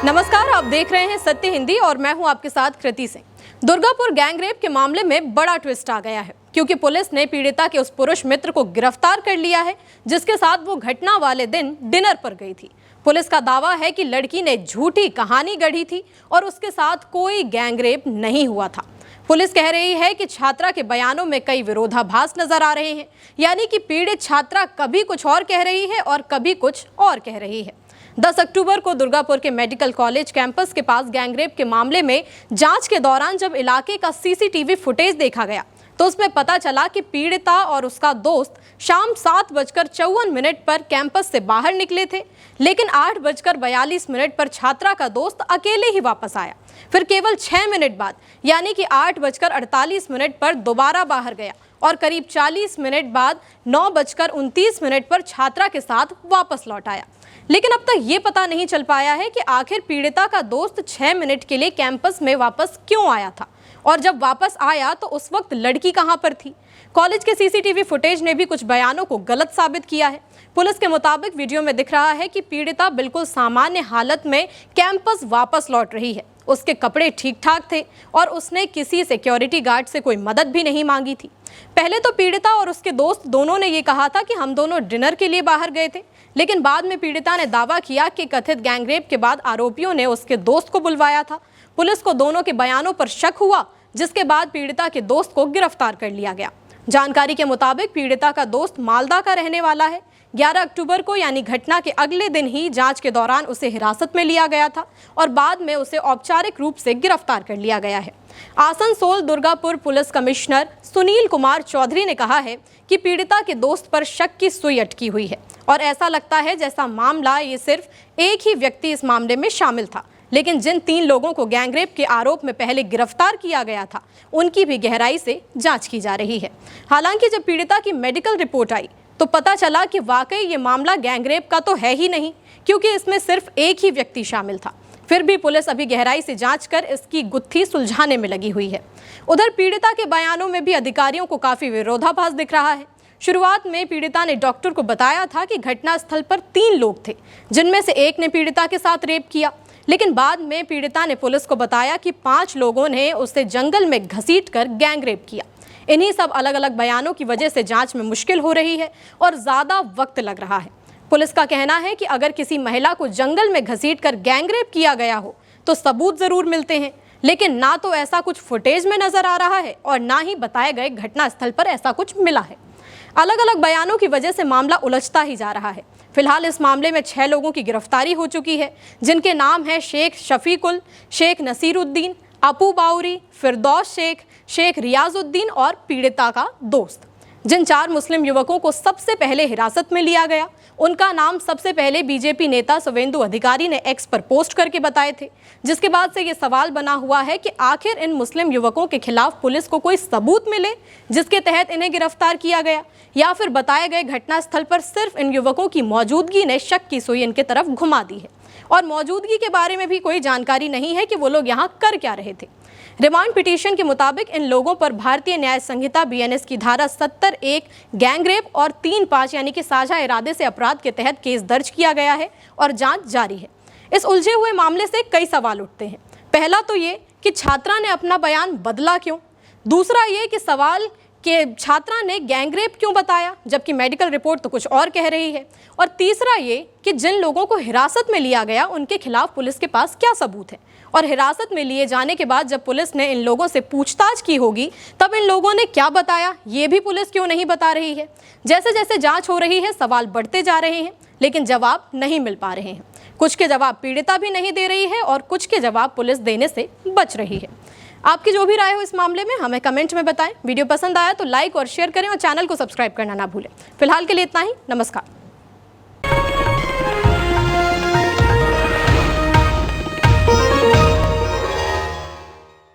नमस्कार, आप देख रहे हैं सत्य हिंदी और मैं हूं आपके साथ कृति सिंह। दुर्गापुर गैंगरेप के मामले में बड़ा ट्विस्ट आ गया है क्योंकि पुलिस ने पीड़िता के उस पुरुष मित्र को गिरफ्तार कर लिया है जिसके साथ वो घटना वाले दिन डिनर पर गई थी। पुलिस का दावा है कि लड़की ने झूठी कहानी गढ़ी थी और उसके साथ कोई गैंगरेप नहीं हुआ था। पुलिस कह रही है कि छात्रा के बयानों में कई विरोधाभास नजर आ रहे हैं, यानी कि पीड़ित छात्रा कभी कुछ और कह रही है और कभी कुछ और कह रही है। 10 अक्टूबर को दुर्गापुर के मेडिकल कॉलेज कैंपस के पास गैंगरेप के मामले में जांच के दौरान जब इलाके का सीसीटीवी फुटेज देखा गया तो उसमें पता चला कि पीड़िता और उसका दोस्त शाम 7:54 पर कैंपस से बाहर निकले थे, लेकिन 8:42 पर छात्रा का दोस्त अकेले ही वापस आया। फिर केवल 6 मिनट बाद यानी कि 8:48 पर दोबारा बाहर गया और करीब 40 मिनट बाद 9:29 पर छात्रा के साथ वापस लौट आया। लेकिन अब तक ये पता नहीं चल पाया है कि आखिर पीड़िता का दोस्त 6 मिनट के लिए कैंपस में वापस क्यों आया था और जब वापस आया तो उस वक्त लड़की कहां पर थी। कॉलेज के सीसीटीवी फुटेज ने भी कुछ बयानों को गलत साबित किया है। पुलिस के मुताबिक वीडियो में दिख रहा है कि पीड़िता बिल्कुल सामान्य हालत में कैंपस वापस लौट रही है। उसके कपड़े ठीक ठाक थे और उसने किसी सिक्योरिटी गार्ड से कोई मदद भी नहीं मांगी थी। पहले तो पीड़िता और उसके दोस्त दोनों ने ये कहा था कि हम दोनों डिनर के लिए बाहर गए थे, लेकिन बाद में पीड़िता ने दावा किया कि कथित गैंगरेप के बाद आरोपियों ने उसके दोस्त को बुलवाया था। पुलिस को दोनों के बयानों पर शक हुआ, जिसके बाद पीड़िता के दोस्त को गिरफ्तार कर लिया गया। जानकारी के मुताबिक पीड़िता का दोस्त मालदा का रहने वाला है। 11 अक्टूबर को यानी घटना के अगले दिन ही जांच के दौरान उसे हिरासत में लिया गया था और बाद में उसे औपचारिक रूप से गिरफ्तार कर लिया गया है। आसनसोल दुर्गापुर पुलिस कमिश्नर सुनील कुमार चौधरी ने कहा है कि पीड़िता के दोस्त पर शक की सुई अटकी हुई है और ऐसा लगता है जैसा मामला ये सिर्फ एक ही व्यक्ति इस मामले में शामिल था, लेकिन जिन 3 लोगों को गैंगरेप के आरोप में पहले गिरफ्तार किया गया था उनकी भी गहराई से जांच की जा रही है। हालांकि जब पीड़िता की मेडिकल रिपोर्ट आई तो पता चला कि वाकई ये मामला गैंगरेप का तो है ही नहीं, क्योंकि इसमें सिर्फ एक ही व्यक्ति शामिल था। फिर भी पुलिस अभी गहराई से जांच कर इसकी गुत्थी सुलझाने में लगी हुई है। उधर पीड़िता के बयानों में भी अधिकारियों को काफी विरोधाभास दिख रहा है। शुरुआत में पीड़िता ने डॉक्टर को बताया था कि घटनास्थल पर 3 लोग थे, जिनमें से एक ने पीड़िता के साथ रेप किया, लेकिन बाद में पीड़िता ने पुलिस को बताया कि 5 लोगों ने उसे जंगल में घसीटकर गैंगरेप किया। इन्हीं सब अलग अलग बयानों की वजह से जांच में मुश्किल हो रही है और ज्यादा वक्त लग रहा है। पुलिस का कहना है कि अगर किसी महिला को जंगल में घसीटकर गैंगरेप किया गया हो तो सबूत जरूर मिलते हैं, लेकिन ना तो ऐसा कुछ फुटेज में नजर आ रहा है और ना ही बताए गए घटनास्थल पर ऐसा कुछ मिला है। अलग अलग बयानों की वजह से मामला उलझता ही जा रहा है। फिलहाल इस मामले में 6 लोगों की गिरफ्तारी हो चुकी है, जिनके नाम है शेख शफीकुल, शेख नसीरुद्दीन, अपू बाउरी, फिरदौस शेख, शेख रियाजुद्दीन और पीड़िता का दोस्त। जिन 4 मुस्लिम युवकों को सबसे पहले हिरासत में लिया गया उनका नाम सबसे पहले बीजेपी नेता शुवेंदु अधिकारी ने एक्स पर पोस्ट करके बताए थे, जिसके बाद से ये सवाल बना हुआ है कि आखिर इन मुस्लिम युवकों के खिलाफ पुलिस को कोई सबूत मिले जिसके तहत इन्हें गिरफ्तार किया गया, या फिर बताए गए घटनास्थल पर सिर्फ इन युवकों की मौजूदगी ने शक की सुई इनके तरफ घुमा दी है और मौजूदगी के बारे में भी कोई जानकारी नहीं है कि वो लोग यहाँ कर क्या रहे थे। रिमांड पिटीशन के मुताबिक इन लोगों पर भारतीय न्याय संहिता BNS की धारा 70(1) गैंगरेप और 3(5) यानी कि साझा इरादे से अपराध के तहत केस दर्ज किया गया है और जांच जारी है। इस उलझे हुए मामले से कई सवाल उठते हैं। पहला तो ये कि छात्रा ने अपना बयान बदला क्यों, दूसरा ये कि सवाल कि छात्रा ने गैंगरेप क्यों बताया जबकि मेडिकल रिपोर्ट तो कुछ और कह रही है, और तीसरा ये कि जिन लोगों को हिरासत में लिया गया उनके खिलाफ पुलिस के पास क्या सबूत है, और हिरासत में लिए जाने के बाद जब पुलिस ने इन लोगों से पूछताछ की होगी तब इन लोगों ने क्या बताया ये भी पुलिस क्यों नहीं बता रही है। जैसे जैसे जांच हो रही है सवाल बढ़ते जा रहे हैं, लेकिन जवाब नहीं मिल पा रहे हैं। कुछ के जवाब पीड़िता भी नहीं दे रही है और कुछ के जवाब पुलिस देने से बच रही है। आपकी जो भी राय हो इस मामले में हमें कमेंट में बताएं। वीडियो पसंद आया तो लाइक और शेयर करें और चैनल को सब्सक्राइब करना ना भूलें। फिलहाल के लिए इतना ही। नमस्कार।